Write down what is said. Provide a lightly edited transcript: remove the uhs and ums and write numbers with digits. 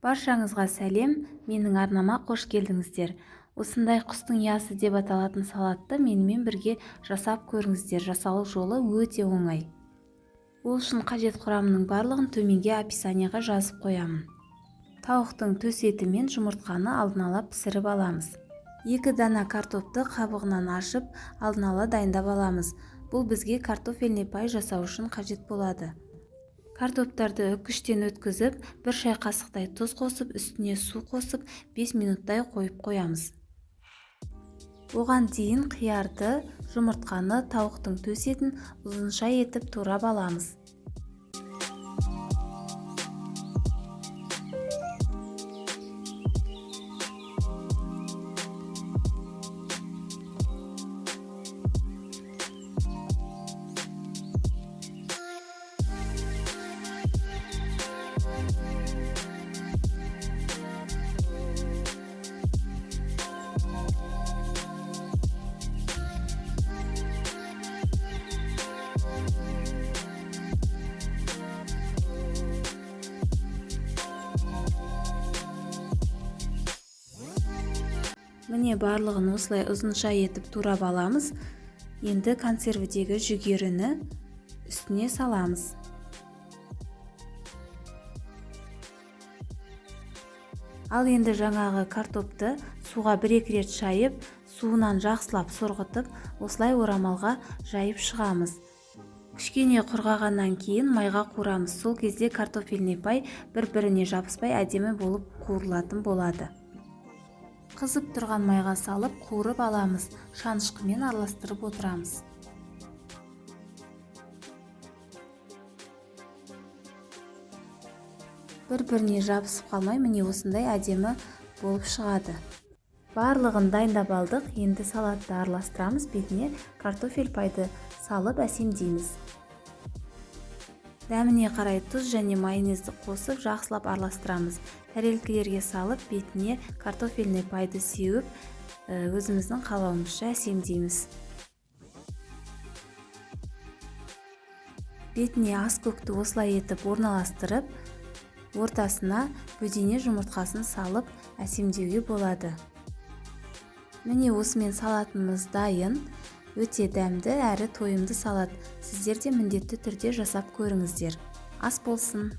Баршаңызға сәлем, менің арнама қош келдіңіздер. Осындай құстың ұясы деп аталатын салатты менімен бірге жасап көріңіздер. Жасалу жолы өте оңай. Ол үшін қажет құрамының барлығын төменге описанияға жазып қоямын. Тауықтың төс еті мен жұмыртқаны алдын ала пісіріп аламыз. 2 дана картопты қабығынан ашып, алдын ала дайындап аламыз. Бұл бізге картофельный пай жасау үшін қажет болады. Картоптарды үккіштен өткізіп, 1 шай қасықтай тұз қосып, үстіне су қосып, 5 минуттай қойып қоямыз. Оған дейін қиярды, жұмыртқаны, тауықтың төс етін ұзынша етіп турап аламыз. Міне барлығын осылай ұзынша етіп турап аламыз. Енді консервідегі жүгеріні үстіне саламыз. Ал енді жаңағы картопты суға 1-2 рет шайып, суынан жақсылап сорғытып, осылай орамалға жайып шығамыз. Кішкене құрғағаннан кейін майға қуырамыз. Сол кезде картофельный пай бір-біріне жабыспай әдемі болып қуырылатын болады. Қызып тұрған майға салып қуырып аламыз, шанышқымен араластырып отырамыз. Бір-біріне жабысып қалмай, міне осындай әдемі болып шығады. Барлығын дайындап алдық, енді салатты араластырамыз, бетіне картофель пайды салып әсемдейміз. Дәміне қарай тұз және майонезді қосып, жақсылап араластырамыз. Тәрелкелерге салып, бетіне картофельный пайды сеуіп, өзіміздің қалауымызша әсемдейміз. Бетіне ас көкті осылай етіп орналастырып, ортасына бөдене жұмыртқасын салып әсемдеуге болады. Міне осымен салатымыз дайын. Өте дәмді әрі тойымды салат. Сіздер де міндетті түрде жасап көріңіздер. Ас болсын!